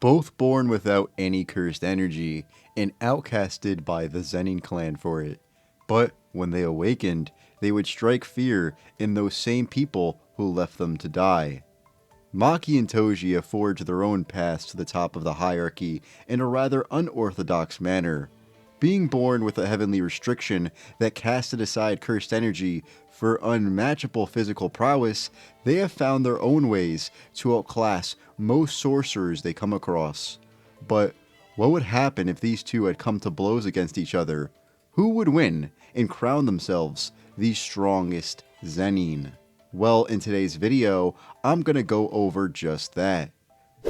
Both born without any cursed energy and outcasted by the Zenin clan for it. But when they awakened, they would strike fear in those same people who left them to die. Maki and Toji have forged their own paths to the top of the hierarchy in a rather unorthodox manner. Being born with a heavenly restriction that casted aside cursed energy for unmatchable physical prowess, they have found their own ways to outclass most sorcerers they come across. But what would happen if these two had come to blows against each other? Who would win and crown themselves the strongest Zenin? Well, in today's video, I'm gonna go over just that.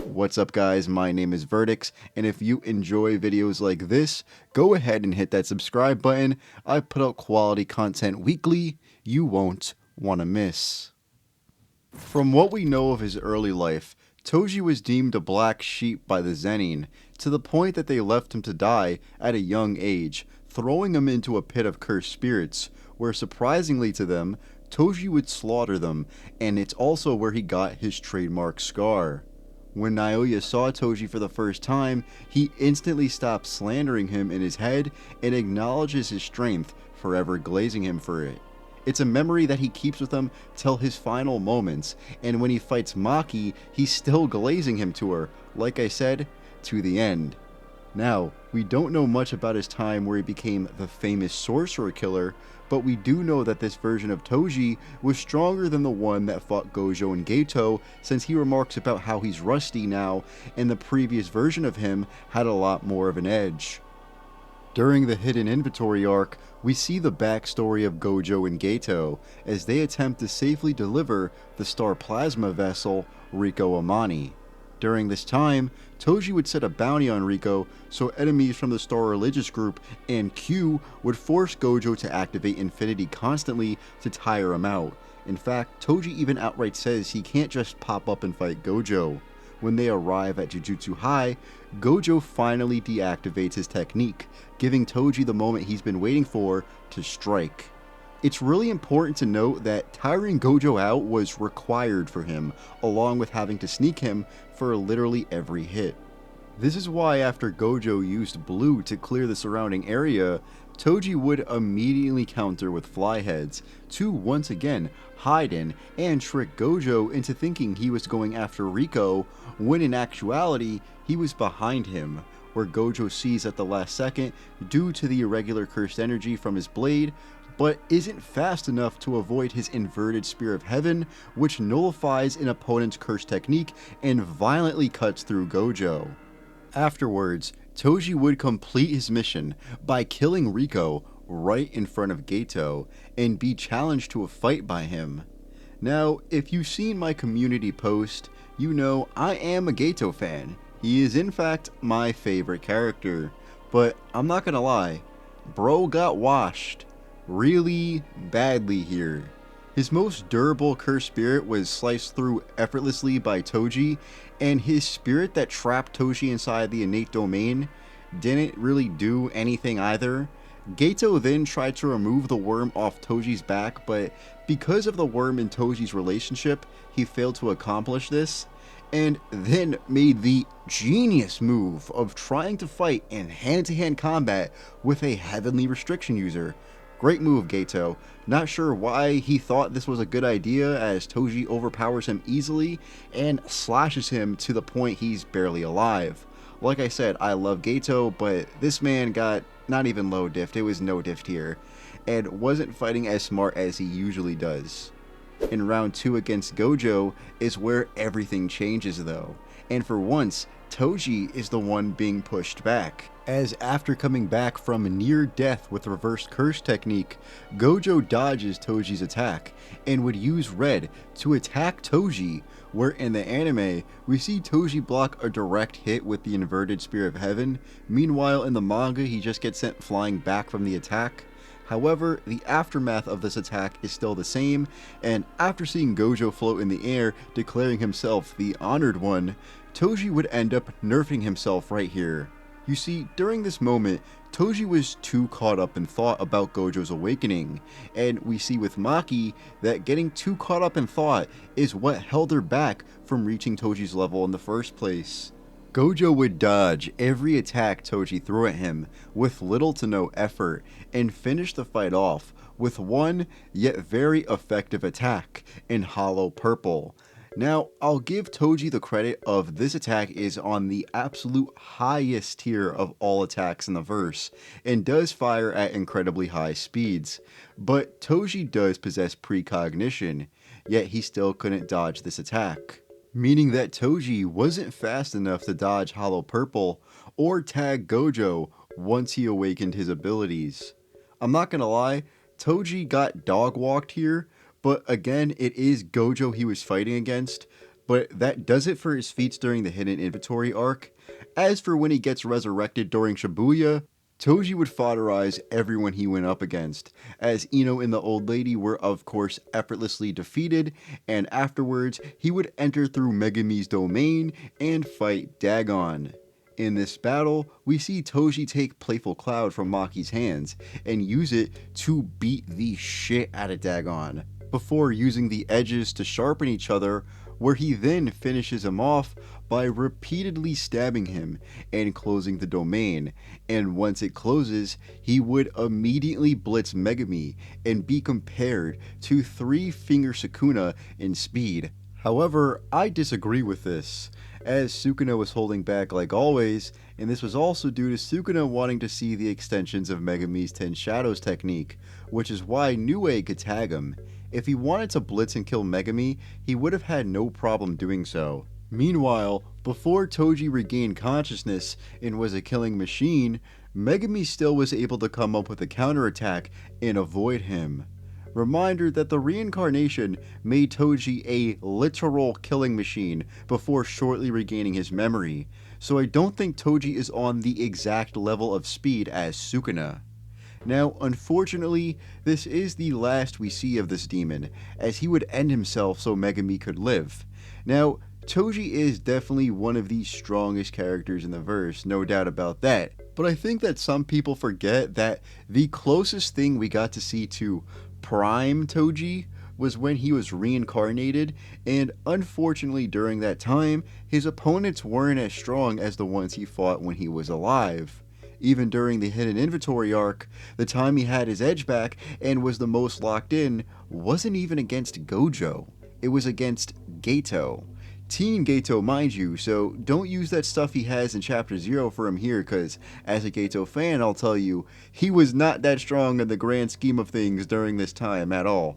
What's up guys, my name is Vertics, and if you enjoy videos like this, go ahead and hit that subscribe button. I put out quality content weekly, you won't want to miss. From what we know of his early life, Toji was deemed a black sheep by the Zenin, to the point that they left him to die at a young age, throwing him into a pit of cursed spirits, where surprisingly to them, Toji would slaughter them, and it's also where he got his trademark scar. When Naoya saw Toji for the first time, he instantly stopped slandering him in his head and acknowledges his strength, forever glazing him for it. It's a memory that he keeps with him till his final moments, and when he fights Maki, he's still glazing him to her, like I said, to the end. Now, we don't know much about his time where he became the famous sorcerer killer, but we do know that this version of Toji was stronger than the one that fought Gojo and Geto, since he remarks about how he's rusty now, and the previous version of him had a lot more of an edge. During the Hidden Inventory arc, we see the backstory of Gojo and Geto, as they attempt to safely deliver the Star Plasma vessel, Rico Amani. During this time, Toji would set a bounty on Rico, so enemies from the Star Religious Group and Q would force Gojo to activate Infinity constantly to tire him out. In fact, Toji even outright says he can't just pop up and fight Gojo. When they arrive at Jujutsu High, Gojo finally deactivates his technique, giving Toji the moment he's been waiting for to strike. It's really important to note that tiring Gojo out was required for him, along with having to sneak him for literally every hit. This is why after Gojo used blue to clear the surrounding area, Toji would immediately counter with flyheads to once again hide in and trick Gojo into thinking he was going after Rico, when in actuality he was behind him, where Gojo sees at the last second due to the irregular cursed energy from his blade, but isn't fast enough to avoid his inverted Spear of Heaven, which nullifies an opponent's curse technique and violently cuts through Gojo. Afterwards, Toji would complete his mission by killing Rico right in front of Geto and be challenged to a fight by him. Now, if you've seen my community post, you know I am a Geto fan. He is in fact my favorite character, but I'm not gonna lie, bro got washed really badly here. His most durable cursed spirit was sliced through effortlessly by Toji, and his spirit that trapped Toji inside the innate domain didn't really do anything either. Geto then tried to remove the worm off Toji's back, but because of the worm and Toji's relationship, he failed to accomplish this, and then made the genius move of trying to fight in hand-to-hand combat with a heavenly restriction user. Great move, Geto. Not sure why he thought this was a good idea, as Toji overpowers him easily and slashes him to the point he's barely alive. Like I said, I love Geto, but this man got not even low diffed, it was no diffed here, and wasn't fighting as smart as he usually does. In round 2 against Gojo is where everything changes though, and for once, Toji is the one being pushed back, as after coming back from near death with reverse curse technique, Gojo dodges Toji's attack and would use red to attack Toji, where in the anime we see Toji block a direct hit with the inverted Spear of Heaven. Meanwhile in the manga he just gets sent flying back from the attack. However, the aftermath of this attack is still the same, and after seeing Gojo float in the air, declaring himself the Honored One, Toji would end up nerfing himself right here. You see, during this moment, Toji was too caught up in thought about Gojo's awakening, and we see with Maki that getting too caught up in thought is what held her back from reaching Toji's level in the first place. Gojo would dodge every attack Toji threw at him with little to no effort and finish the fight off with one yet very effective attack in Hollow Purple. Now, I'll give Toji the credit of this attack is on the absolute highest tier of all attacks in the verse and does fire at incredibly high speeds, but Toji does possess precognition, yet he still couldn't dodge this attack, meaning that Toji wasn't fast enough to dodge Hollow Purple or tag Gojo once he awakened his abilities. I'm not gonna lie, Toji got dog walked here, but again, it is Gojo he was fighting against, but that does it for his feats during the hidden inventory arc. As for when he gets resurrected during Shibuya, Toji would foderize everyone he went up against, as Ino and the old lady were of course effortlessly defeated, and afterwards he would enter through Megumi's domain and fight Dagon. In this battle, we see Toji take Playful Cloud from Maki's hands and use it to beat the shit out of Dagon, before using the edges to sharpen each other, where he then finishes him off by repeatedly stabbing him and closing the domain, and once it closes, he would immediately blitz Megumi and be compared to Three Finger Sukuna in speed. However, I disagree with this, as Sukuna was holding back like always, and this was also due to Sukuna wanting to see the extensions of Megumi's Ten Shadows technique, which is why Nue could tag him. If he wanted to blitz and kill Megumi, he would have had no problem doing so. Meanwhile, before Toji regained consciousness and was a killing machine, Megumi still was able to come up with a counterattack and avoid him. Reminder that the reincarnation made Toji a literal killing machine before shortly regaining his memory, so I don't think Toji is on the exact level of speed as Sukuna. Now, unfortunately, this is the last we see of this demon, as he would end himself so Megumi could live. Now, Toji is definitely one of the strongest characters in the verse, no doubt about that, but I think that some people forget that the closest thing we got to see to Prime Toji was when he was reincarnated, and unfortunately during that time, his opponents weren't as strong as the ones he fought when he was alive. Even during the hidden inventory arc, the time he had his edge back and was the most locked in wasn't even against Gojo, it was against Geto. Teen Geto, mind you, so don't use that stuff he has in Chapter 0 for him here, cause as a Geto fan, I'll tell you, he was not that strong in the grand scheme of things during this time at all.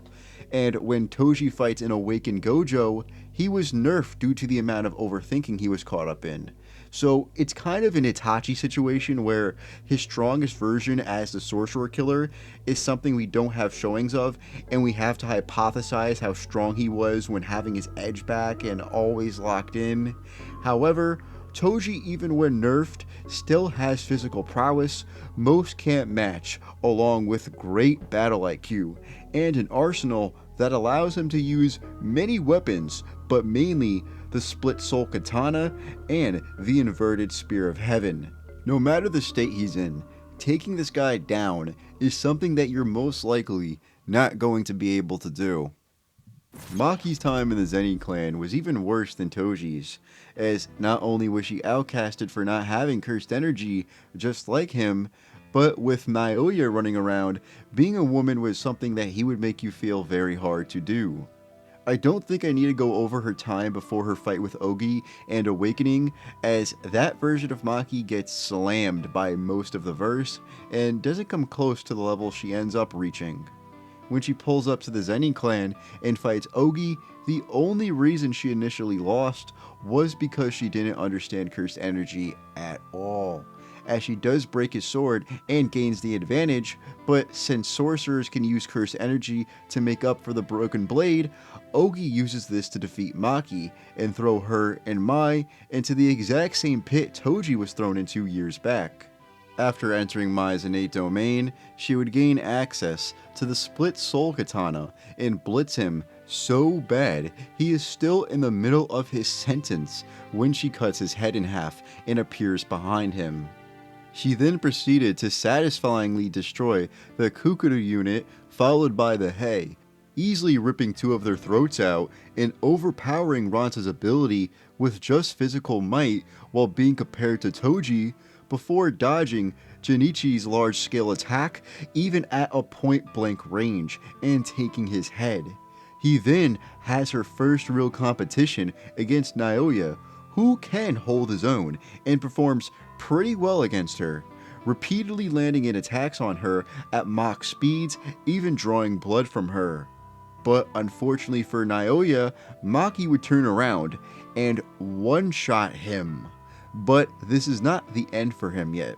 And when Toji fights an awakened Gojo, he was nerfed due to the amount of overthinking he was caught up in. So it's kind of an Itachi situation where his strongest version as the sorcerer killer is something we don't have showings of, and we have to hypothesize how strong he was when having his edge back and always locked in. However, Toji, even when nerfed, still has physical prowess most can't match, along with great battle IQ, and an arsenal that allows him to use many weapons, but mainly the split soul katana and the inverted spear of heaven. No matter the state he's in, taking this guy down is something that you're most likely not going to be able to do. Maki's time in the Zenin clan was even worse than Toji's, as not only was she outcasted for not having cursed energy just like him, but with Naoya running around, being a woman was something that he would make you feel very hard to do. I don't think I need to go over her time before her fight with Ogi and Awakening, as that version of Maki gets slammed by most of the verse and doesn't come close to the level she ends up reaching. When she pulls up to the Zenin clan and fights Ogi, the only reason she initially lost was because she didn't understand cursed energy at all, as she does break his sword and gains the advantage, but since sorcerers can use cursed energy to make up for the broken blade, Ogi uses this to defeat Maki and throw her and Mai into the exact same pit Toji was thrown into years back. After entering Mai's innate domain, she would gain access to the split soul katana and blitz him so bad he is still in the middle of his sentence when she cuts his head in half and appears behind him. She then proceeded to satisfyingly destroy the Kukuru unit, followed by the Hei, easily ripping two of their throats out and overpowering Ranta's ability with just physical might while being compared to Toji before dodging Junichi's large-scale attack even at a point-blank range and taking his head. He then has her first real competition against Naoya, who can hold his own and performs pretty well against her, repeatedly landing in attacks on her at mock speeds, even drawing blood from her. But unfortunately for Naoya, Maki would turn around and one-shot him. But this is not the end for him yet,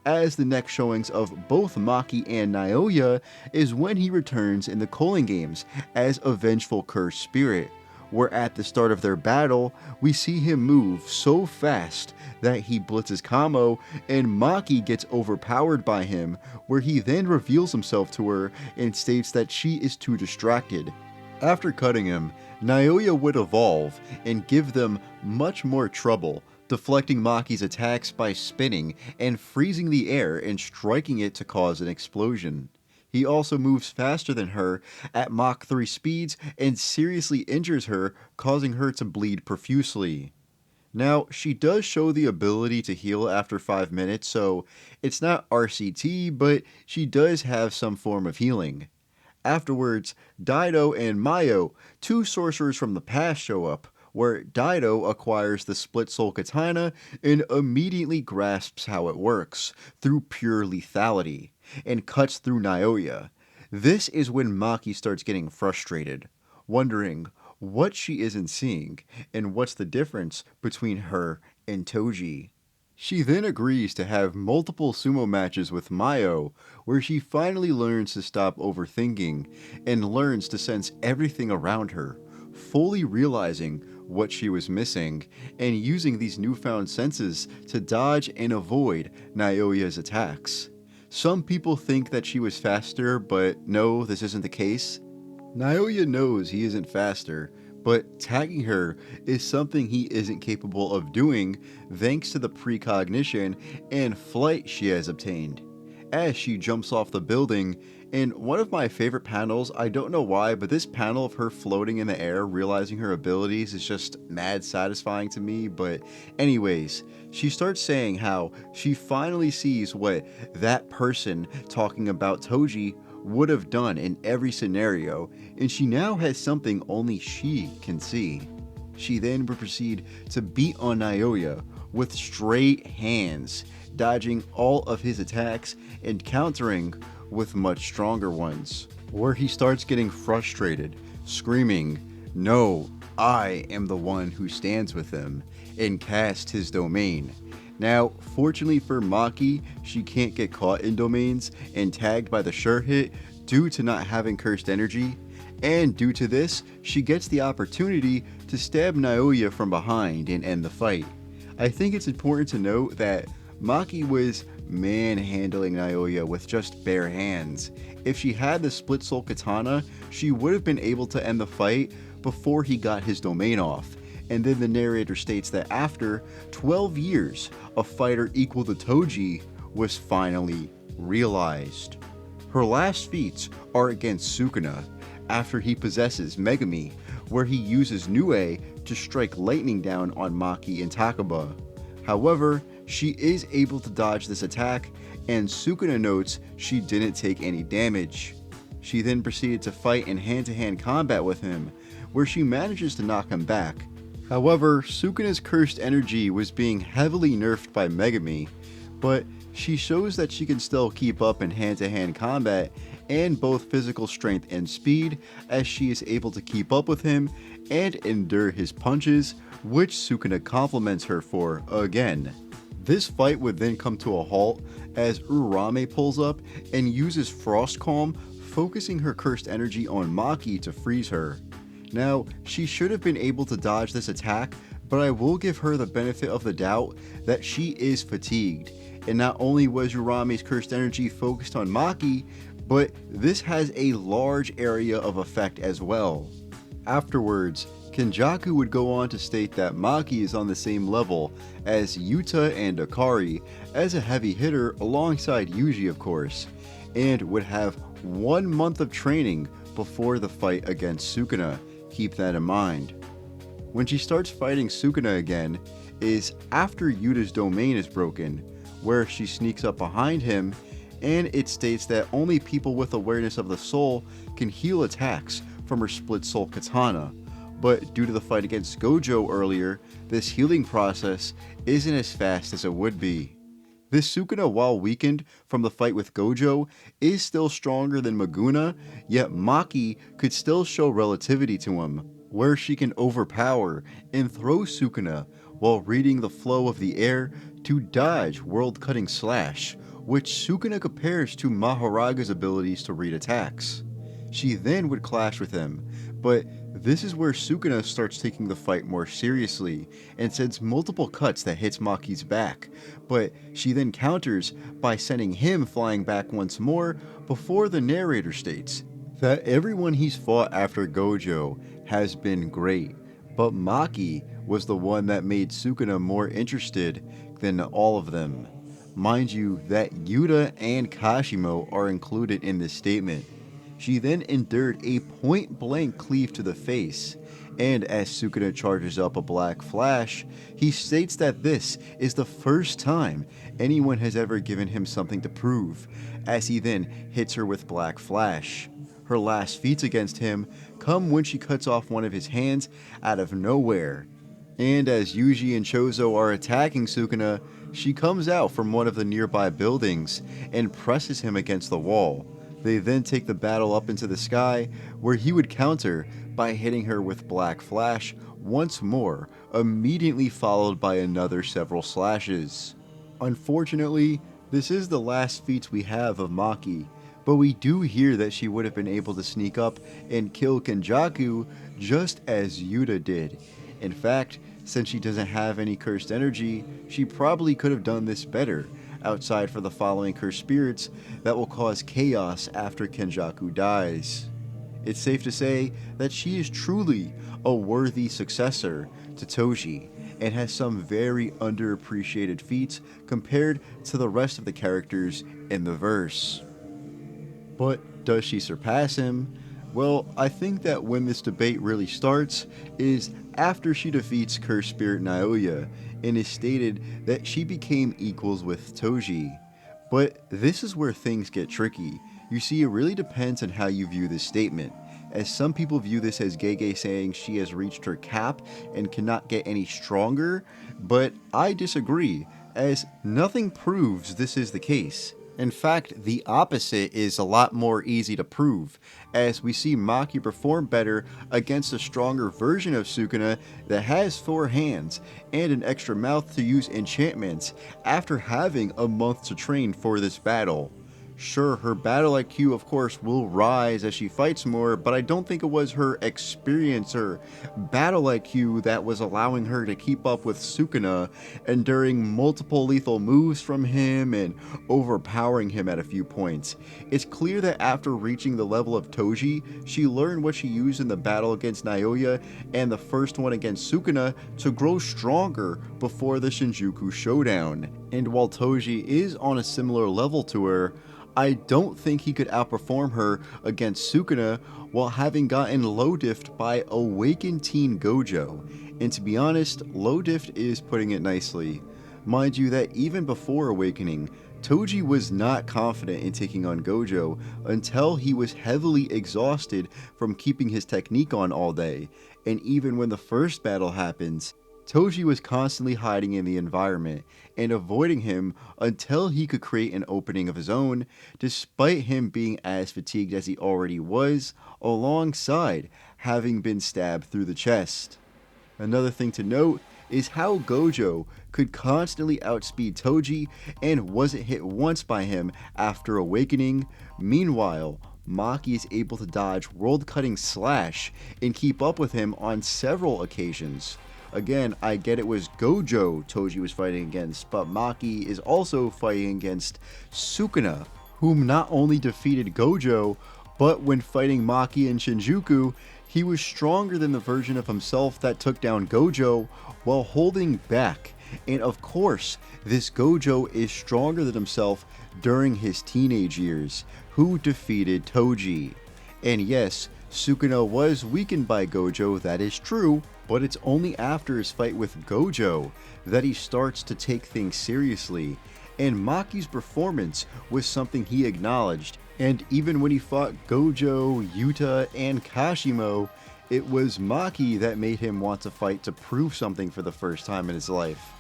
as the next showings of both Maki and Naoya is when he returns in the Culling Games as a vengeful cursed spirit, where at the start of their battle, we see him move so fast that he blitzes Kamo and Maki gets overpowered by him, where he then reveals himself to her and states that she is too distracted. After cutting him, Naoya would evolve and give them much more trouble, deflecting Maki's attacks by spinning and freezing the air and striking it to cause an explosion. He also moves faster than her at Mach 3 speeds and seriously injures her, causing her to bleed profusely. Now, she does show the ability to heal after 5 minutes, so it's not RCT, but she does have some form of healing. Afterwards, Dido and Mayo, two sorcerers from the past, show up, where Dido acquires the Split Soul Katana and immediately grasps how it works, through pure lethality, and cuts through Naoya. This is when Maki starts getting frustrated, wondering what she isn't seeing and what's the difference between her and Toji. She then agrees to have multiple sumo matches with Mayo, where she finally learns to stop overthinking and learns to sense everything around her, fully realizing what she was missing and using these newfound senses to dodge and avoid Naoya's attacks. Some people think that she was faster, but no, this isn't the case. Naoya knows he isn't faster, but tagging her is something he isn't capable of doing thanks to the precognition and flight she has obtained. As she jumps off the building, in one of my favorite panels, I don't know why, but this panel of her floating in the air, realizing her abilities is just mad satisfying to me. But anyways, she starts saying how she finally sees what that person talking about Toji would have done in every scenario, and she now has something only she can see. She then would proceed to beat on Naoya with straight hands, dodging all of his attacks and countering with much stronger ones, where he starts getting frustrated, screaming, "No, I am the one who stands with him," and casts his domain. Now, fortunately for Maki, she can't get caught in domains and tagged by the sure hit due to not having cursed energy, and due to this, she gets the opportunity to stab Naoya from behind and end the fight. I think it's important to note that Maki was manhandling Naoya with just bare hands. If she had the Split Soul Katana, she would have been able to end the fight before he got his domain off. And then the narrator states that after 12 years, a fighter equal to Toji was finally realized. Her last feats are against Sukuna, after he possesses Megumi, where he uses Nue to strike lightning down on Maki and Takaba. However, she is able to dodge this attack, and Sukuna notes she didn't take any damage. She then proceeded to fight in hand-to-hand combat with him, where she manages to knock him back. However, Sukuna's cursed energy was being heavily nerfed by Megumi, but she shows that she can still keep up in hand-to-hand combat and both physical strength and speed, as she is able to keep up with him and endure his punches, which Sukuna compliments her for again. This fight would then come to a halt as Urame pulls up and uses Frost Calm, focusing her cursed energy on Maki to freeze her. Now, she should have been able to dodge this attack, but I will give her the benefit of the doubt that she is fatigued, and not only was Urame's cursed energy focused on Maki, but this has a large area of effect as well. Afterwards, Kenjaku would go on to state that Maki is on the same level as Yuta and Hakari as a heavy hitter alongside Yuji, of course, and would have 1 month of training before the fight against Sukuna. Keep that in mind. When she starts fighting Sukuna again is after Yuta's domain is broken, where she sneaks up behind him, and it states that only people with awareness of the soul can heal attacks from her split soul katana. But due to the fight against Gojo earlier, this healing process isn't as fast as it would be. This Sukuna, while weakened from the fight with Gojo, is still stronger than Maguna, yet Maki could still show relativity to him, where she can overpower and throw Sukuna while reading the flow of the air to dodge world-cutting slash, which Sukuna compares to Maharaga's abilities to read attacks. She then would clash with him, but this is where Sukuna starts taking the fight more seriously and sends multiple cuts that hits Maki's back, but she then counters by sending him flying back once more before the narrator states that everyone he's fought after Gojo has been great, but Maki was the one that made Sukuna more interested than all of them. Mind you that Yuta and Kashimo are included in this statement. She then endured a point-blank cleave to the face, and as Sukuna charges up a black flash, he states that this is the first time anyone has ever given him something to prove, as he then hits her with black flash. Her last feats against him come when she cuts off one of his hands out of nowhere. And as Yuji and Chozo are attacking Sukuna, she comes out from one of the nearby buildings and presses him against the wall. They then take the battle up into the sky, where he would counter by hitting her with black flash once more, immediately followed by another several slashes. Unfortunately, this is the last feats we have of Maki, but we do hear that she would have been able to sneak up and kill Kenjaku just as Yuta did. In fact, since she doesn't have any cursed energy, she probably could have done this better, outside for the following cursed spirits that will cause chaos after Kenjaku dies. It's safe to say that she is truly a worthy successor to Toji, and has some very underappreciated feats compared to the rest of the characters in the verse. But does she surpass him? Well, I think that when this debate really starts is after she defeats Cursed Spirit Naoya, and is stated that she became equals with Toji. But this is where things get tricky. You see, it really depends on how you view this statement, as some people view this as Gege saying she has reached her cap and cannot get any stronger, but I disagree, as nothing proves this is the case. In fact, the opposite is a lot more easy to prove, as we see Maki perform better against a stronger version of Sukuna that has 4 hands and an extra mouth to use enchantments after having a month to train for this battle. Sure, her battle IQ of course will rise as she fights more, but I don't think it was her experience or battle IQ that was allowing her to keep up with Sukuna, enduring multiple lethal moves from him and overpowering him at a few points. It's clear that after reaching the level of Toji, she learned what she used in the battle against Naoya and the first one against Sukuna to grow stronger before the Shinjuku showdown. And while Toji is on a similar level to her, I don't think he could outperform her against Sukuna while having gotten low diffed by awakened teen Gojo. And to be honest, low diffed is putting it nicely. Mind you that even before awakening, Toji was not confident in taking on Gojo until he was heavily exhausted from keeping his technique on all day, and even when the first battle happens, Toji was constantly hiding in the environment and avoiding him until he could create an opening of his own, despite him being as fatigued as he already was, alongside having been stabbed through the chest. Another thing to note is how Gojo could constantly outspeed Toji and wasn't hit once by him after awakening. Meanwhile, Maki is able to dodge world-cutting slash and keep up with him on several occasions. Again, I get it was Gojo Toji was fighting against, but Maki is also fighting against Sukuna, whom not only defeated Gojo, but when fighting Maki in Shinjuku, he was stronger than the version of himself that took down Gojo while holding back. And of course, this Gojo is stronger than himself during his teenage years, who defeated Toji. And yes, Sukuna was weakened by Gojo, that is true, but it's only after his fight with Gojo that he starts to take things seriously. And Maki's performance was something he acknowledged, and even when he fought Gojo, Yuta, and Kashimo, it was Maki that made him want to fight to prove something for the first time in his life.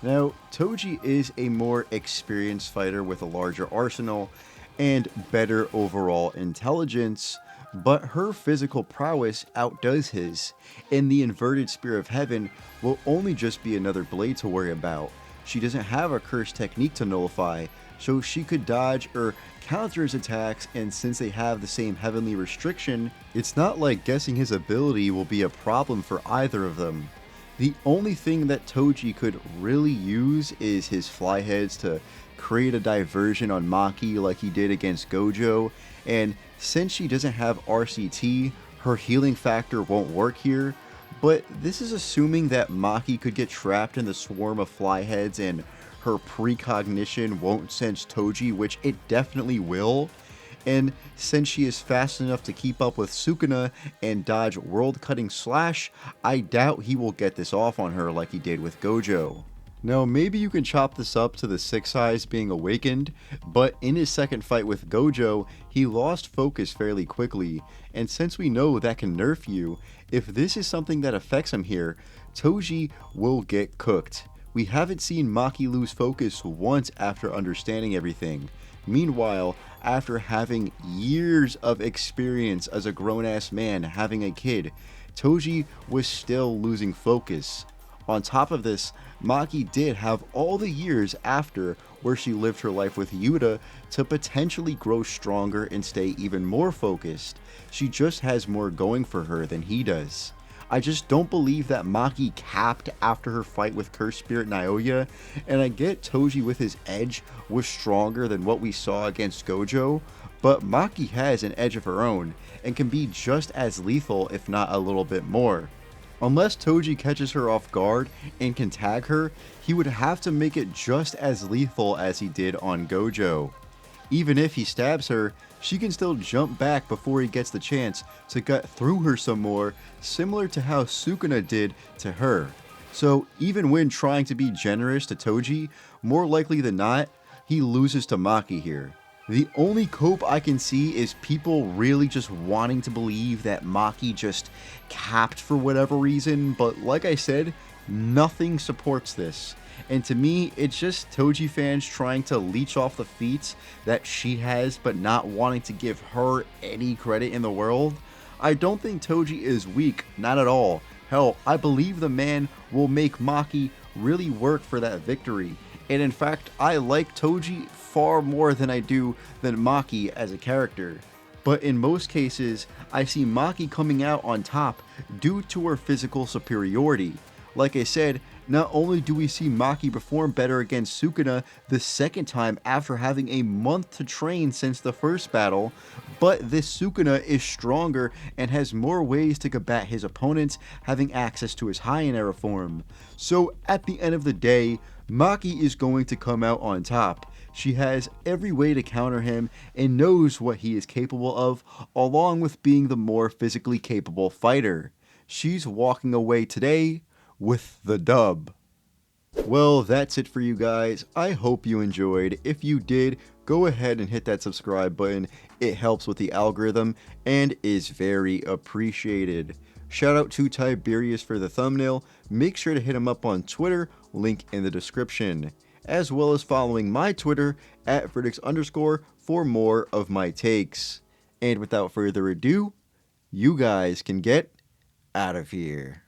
Now, Toji is a more experienced fighter with a larger arsenal and better overall intelligence, but her physical prowess outdoes his, and the inverted Spear of Heaven will only just be another blade to worry about. She doesn't have a cursed technique to nullify, so she could dodge or counter his attacks, and since they have the same heavenly restriction, it's not like guessing his ability will be a problem for either of them. The only thing that Toji could really use is his flyheads to create a diversion on Maki like he did against Gojo, and since she doesn't have RCT, her healing factor won't work here, but this is assuming that Maki could get trapped in the swarm of flyheads and her precognition won't sense Toji, which it definitely will. And since she is fast enough to keep up with Sukuna and dodge World Cutting Slash, I doubt he will get this off on her like he did with Gojo. Now, maybe you can chop this up to the Six Eyes being awakened, but in his second fight with Gojo, he lost focus fairly quickly, and since we know that can nerf you, if this is something that affects him here, Toji will get cooked. We haven't seen Maki lose focus once after understanding everything. Meanwhile, after having years of experience as a grown-ass man having a kid, Toji was still losing focus. On top of this, Maki did have all the years after where she lived her life with Yuta to potentially grow stronger and stay even more focused. She just has more going for her than he does. I just don't believe that Maki capped after her fight with Cursed Spirit Naoya, and I get Toji with his edge was stronger than what we saw against Gojo, but Maki has an edge of her own and can be just as lethal if not a little bit more. Unless Toji catches her off guard and can tag her, he would have to make it just as lethal as he did on Gojo. Even if he stabs her, she can still jump back before he gets the chance to cut through her some more, similar to how Sukuna did to her. So even when trying to be generous to Toji, more likely than not, he loses to Maki here. The only cope I can see is people really just wanting to believe that Maki just capped for whatever reason, but like I said, nothing supports this. And to me, it's just Toji fans trying to leech off the feats that she has, but not wanting to give her any credit in the world. I don't think Toji is weak, not at all. Hell, I believe the man will make Maki really work for that victory. And in fact, I like Toji far more than I do than Maki as a character. But in most cases, I see Maki coming out on top due to her physical superiority. Like I said, not only do we see Maki perform better against Sukuna the second time after having a month to train since the first battle, but this Sukuna is stronger and has more ways to combat his opponents, having access to his High Era form. So at the end of the day, Maki is going to come out on top. She has every way to counter him and knows what he is capable of, along with being the more physically capable fighter. She's walking away today with the dub. Well, that's it for you guys. I hope you enjoyed. If you did, go ahead and hit that subscribe button. It helps with the algorithm and is very appreciated. Shout out to Tiberius for the thumbnail. Make sure to hit him up on Twitter, link in the description, as well as following my Twitter at Vertics_ for more of my takes. And without further ado, you guys can get out of here.